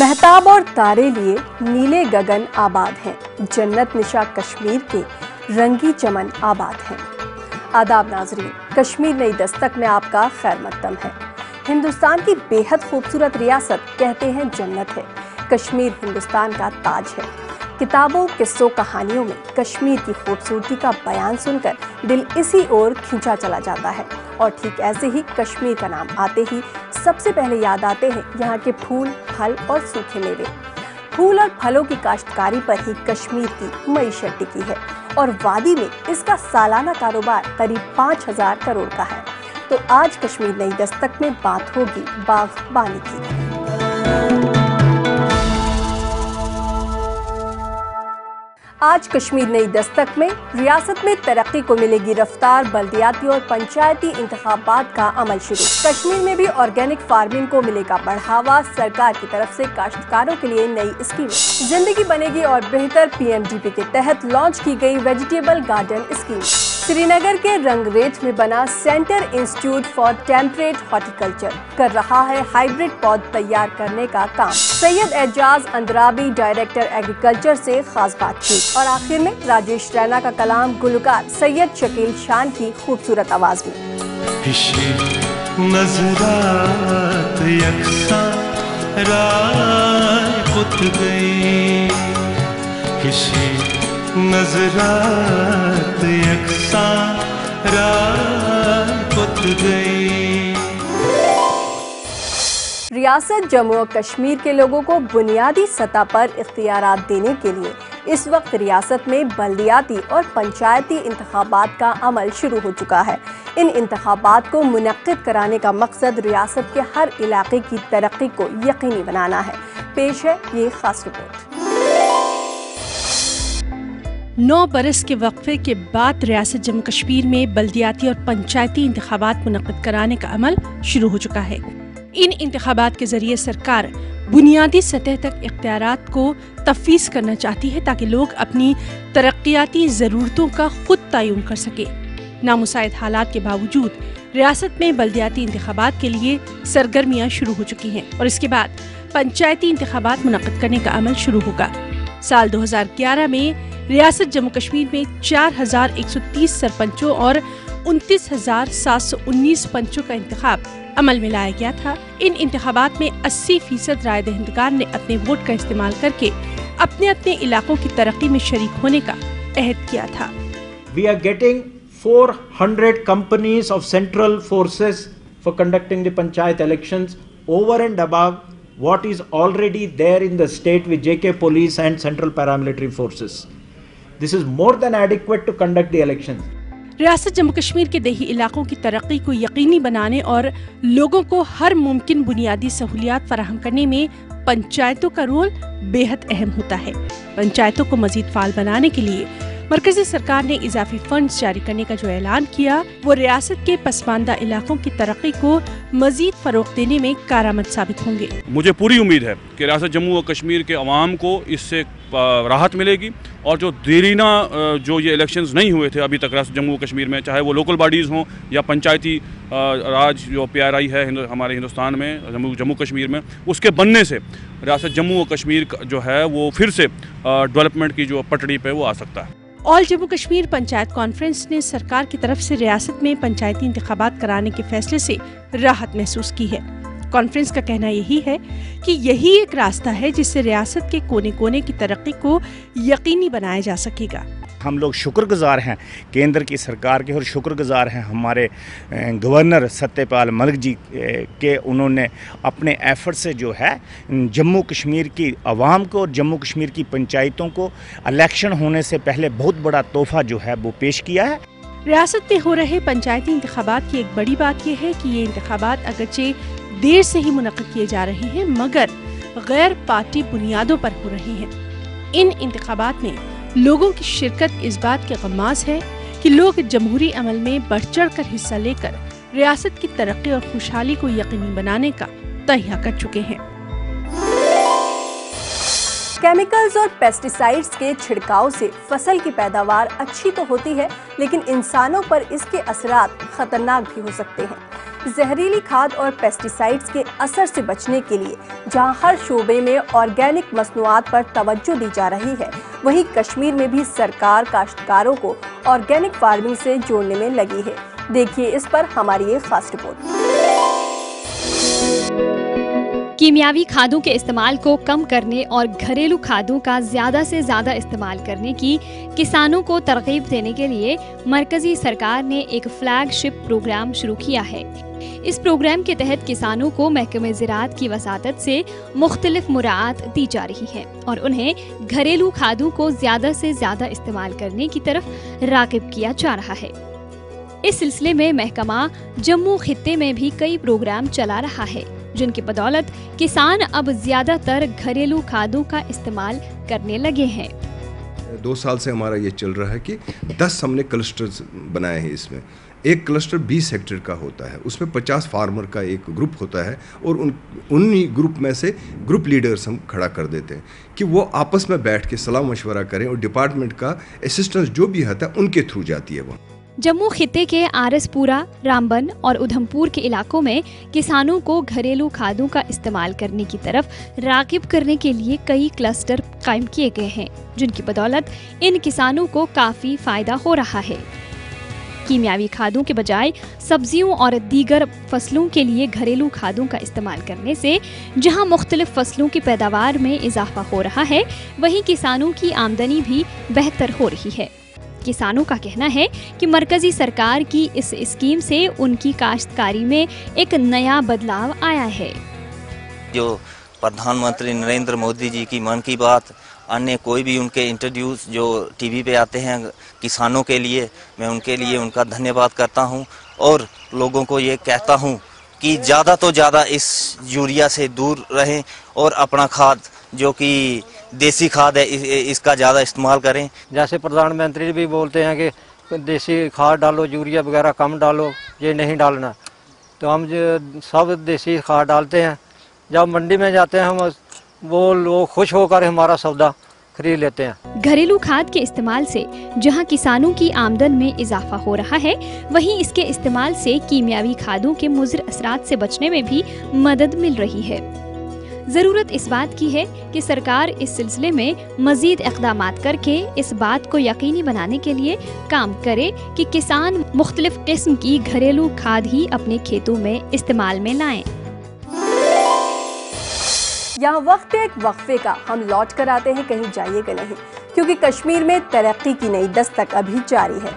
महताब और तारे लिए नीले गगन आबाद हैं, जन्नत निशा कश्मीर के रंगी चमन आबाद हैं। आदाब नाजरीन, कश्मीर नई दस्तक में आपका खैर मकदम है। हिंदुस्तान की बेहद खूबसूरत रियासत कहते हैं जन्नत है। कश्मीर हिंदुस्तान का ताज है। किताबों, किस्सों, कहानियों में कश्मीर की खूबसूरती का बयान सुनकर दिल इसी ओर खींचा चला जाता है। और ठीक ऐसे ही कश्मीर का नाम आते ही सबसे पहले याद आते हैं यहाँ के फूल, फल और सूखे मेवे। फूल और फलों की काश्तकारी पर ही कश्मीर की मईशत टिकी है और वादी में इसका सालाना कारोबार करीब 5,000 करोड़ का है। तो आज कश्मीर नई दस्तक में बात होगी बागबानी की। आज कश्मीर नई दस्तक में रियासत में तरक्की को मिलेगी रफ्तार, बल्दियाती और पंचायती इंतखाबात का अमल शुरू। कश्मीर में भी ऑर्गेनिक फार्मिंग को मिलेगा बढ़ावा। सरकार की तरफ से काश्तकारों के लिए नई स्कीम, जिंदगी बनेगी और बेहतर। PMDP के तहत लॉन्च की गई वेजिटेबल गार्डन स्कीम। श्रीनगर के रंगरेज में बना centre institute for temperate horticulture कर रहा है हाइब्रिड पौध तैयार करने का काम। सैयद एजाज अंद्राबी, डायरेक्टर एग्रीकल्चर से खास बातचीत। और आखिर में राजेश रैना का कलाम गुलकार सैयद शकील शान की खूबसूरत आवाज में। नज़रात यकसा राय पुत गई, नज़रात यकसा राय पुत गई। रियासत जम्मू और कश्मीर के लोगों को बुनियादी सतह पर इख्तियारात देने के लिए इस वक्त रियासत में बल्दियाती और पंचायती इंतखाबात का अमल शुरू हो चुका है। इन इंतखाबात को मुनक्किद कराने का मकसद रियासत के हर इलाके की तरक्की को यकीनी बनाना है। पेश है ये खास रिपोर्ट। 9 बरस के वक्फे के बाद रियासत जम्मू कश्मीर में बल्दियाती और पंचायती इंतखाबात मुनक्किद कराने का अमल शुरू हो चुका है। इन इंतखाबात के जरिए सरकार बुनियादी सतह तक इख्तियारात को तफवीज़ करना चाहती है ताकि लोग अपनी तरक्याती ज़रूरतों का खुद तयन कर सके। नामुसाइद हालात के बावजूद रियासत में बल्दियाती इंतखाबात के लिए सरगर्मियाँ शुरू हो चुकी हैं और इसके बाद पंचायती इंतखाबात मुनक्किद करने का अमल शुरू होगा। साल 2011 में रियासत जम्मू कश्मीर में 4,130 सरपंचों और 29,719 पंचों का इंतखाब अमल में लाया गया था। इन इंतखाबात में 80% राय दहिंदगार ने अपने वोट का इस्तेमाल करके अपने अपने इलाकों की तरक्की में शरीक होने का अहद किया था। We are getting 400 companies of central forces for conducting the panchayat elections over and above what is already there in the state with JK police and central paramilitary forces. This is more than adequate to conduct the elections. रियासत जम्मू कश्मीर के देही इलाकों की तरक्की को यकीनी बनाने और लोगों को हर मुमकिन बुनियादी सहूलियात फराहम करने में पंचायतों का रोल बेहद अहम होता है। पंचायतों को मजीद फाल बनाने के लिए मरकजी सरकार ने इजाफी फंड्स जारी करने का जो ऐलान किया, वो रियासत के पसमानदा इलाकों की तरक्की को मजीद फरोग देने में कारआमद साबित होंगे। मुझे पूरी उम्मीद है कि रियासत जम्मू और कश्मीर के अवाम को इससे राहत मिलेगी और जो देरीना जो ये इलेक्शंस नहीं हुए थे अभी तक रियासत जम्मू और कश्मीर में, चाहे वो लोकल बॉडीज़ हों या पंचायती राज जो PRI है हमारे हिंदुस्तान में जम्मू कश्मीर में, उसके बनने से रियासत जम्मू और कश्मीर जो है वो फिर से डेवलपमेंट की जो पटड़ी पे वो आ सकता है। ऑल जम्मू कश्मीर पंचायत कॉन्फ्रेंस ने सरकार की तरफ से रियासत में पंचायती इंतखाबात कराने के फैसले से राहत महसूस की है। कॉन्फ्रेंस का कहना यही है कि यही एक रास्ता है जिससे रियासत के कोने कोने की तरक्की को यकीनी बनाया जा सकेगा। हम लोग शुक्रगुजार हैं केंद्र की सरकार के और शुक्रगुजार हैं हमारे गवर्नर सत्यपाल मलिक जी के। उन्होंने अपने एफर्ट से जो है जम्मू कश्मीर की आवाम को और जम्मू कश्मीर की पंचायतों को इलेक्शन होने से पहले बहुत बड़ा तोहफा जो है वो पेश किया है। रियासत में हो रहे पंचायती इंतखाबात की एक बड़ी बात यह है कि ये इंतखाबात अगरचे देर से ही मुनक्किद किए जा रहे हैं मगर गैर पार्टी बुनियादों पर हो रहे हैं। इन इंतखाबात में लोगों की शिरकत इस बात के गमाज़ है कि लोग जमहूरी अमल में बढ़ चढ़ कर हिस्सा लेकर रियासत की तरक्की और खुशहाली को यकीनी बनाने का तय कर चुके हैं। केमिकल्स और पेस्टिसाइड्स के छिड़काव से फसल की पैदावार अच्छी तो होती है, लेकिन इंसानों पर इसके असरात खतरनाक भी हो सकते हैं। जहरीली खाद और पेस्टिसाइड्स के असर से बचने के लिए जहां हर शोबे में ऑर्गेनिक मसनूआत पर तवज्जो दी जा रही है, वहीं कश्मीर में भी सरकार काश्तकारों को ऑर्गेनिक फार्मिंग से जोड़ने में लगी है। देखिए इस पर हमारी एक खास रिपोर्ट। कीमियावी खादों के इस्तेमाल को कम करने और घरेलू खादों का ज्यादा से ज्यादा इस्तेमाल करने की किसानों को तरगीब देने के लिए मरकजी सरकार ने एक फ्लैगशिप प्रोग्राम शुरू किया है। इस प्रोग्राम के तहत किसानों को महकमे ज़राअत की वसातत से मुख्तलिफ मुराआत दी जा रही है और उन्हें घरेलू खादों को ज्यादा से ज्यादा इस्तेमाल करने की तरफ राग़िब किया जा रहा है। इस सिलसिले में महकमा जम्मू खित्ते में भी कई प्रोग्राम चला रहा है, जिनकी बदौलत किसान अब ज्यादातर घरेलू खादों का इस्तेमाल करने लगे हैं। 2 साल से हमारा ये चल रहा है कि 10 हमने क्लस्टर्स बनाए हैं। इसमें एक क्लस्टर 20 हेक्टेयर का होता है, उसमें 50 फार्मर का एक ग्रुप होता है और उन्हीं ग्रुप में से ग्रुप लीडर्स हम खड़ा कर देते हैं कि वो आपस में बैठ के सलाह मशवरा करें और डिपार्टमेंट का असिस्टेंस जो भी आता है उनके थ्रू जाती है वो। जम्मू खित्ते के आरएसपुरा, रामबन और उधमपुर के इलाकों में किसानों को घरेलू खादों का इस्तेमाल करने की तरफ राग़िब करने के लिए कई क्लस्टर कायम किए गए हैं, जिनकी बदौलत इन किसानों को काफ़ी फ़ायदा हो रहा है। कीमियावी खादों के बजाय सब्जियों और दीगर फसलों के लिए घरेलू खादों का इस्तेमाल करने से जहां मुख्तलिफ फसलों की पैदावार में इजाफा हो रहा है, वहीं किसानों की आमदनी भी बेहतर हो रही है। किसानों का कहना है कि मरकजी सरकार की इस स्कीम से उनकी काश्तकारी में एक नया बदलाव आया है। जो प्रधानमंत्री नरेंद्र मोदी जी की मन की बात, अन्य कोई भी उनके इंटरव्यूज जो टीवी पे आते हैं किसानों के लिए, मैं उनके लिए उनका धन्यवाद करता हूं और लोगों को ये कहता हूं कि ज़्यादा तो ज़्यादा इस यूरिया से दूर रहें और अपना खाद जो कि देसी खाद है इसका ज़्यादा इस्तेमाल करें। जैसे प्रधानमंत्री भी बोलते हैं कि देसी खाद डालो, यूरिया वगैरह कम डालो, ये नहीं डालना, तो हम सब देसी खाद डालते हैं। जब मंडी में जाते हैं हम, वो लोग खुश होकर हमारा सौदा खरीद लेते हैं। घरेलू खाद के इस्तेमाल से जहां किसानों की आमदन में इजाफा हो रहा है, वहीं इसके इस्तेमाल से कीमियावी खादों के मुज़र असरात से बचने में भी मदद मिल रही है। ज़रूरत इस बात की है कि सरकार इस सिलसिले में मज़ीद इक़दामात करके इस बात को यकीनी बनाने के लिए काम करे कि किसान मुख्तलिफ किस्म की घरेलू खाद ही अपने खेतों में इस्तेमाल में लाएं। यहाँ वक्त है एक वक्फे का, हम लौट कर आते हैं, कहीं जाइएगा नहीं, क्योंकि कश्मीर में तरक्की की नई दस्तक अभी जारी है।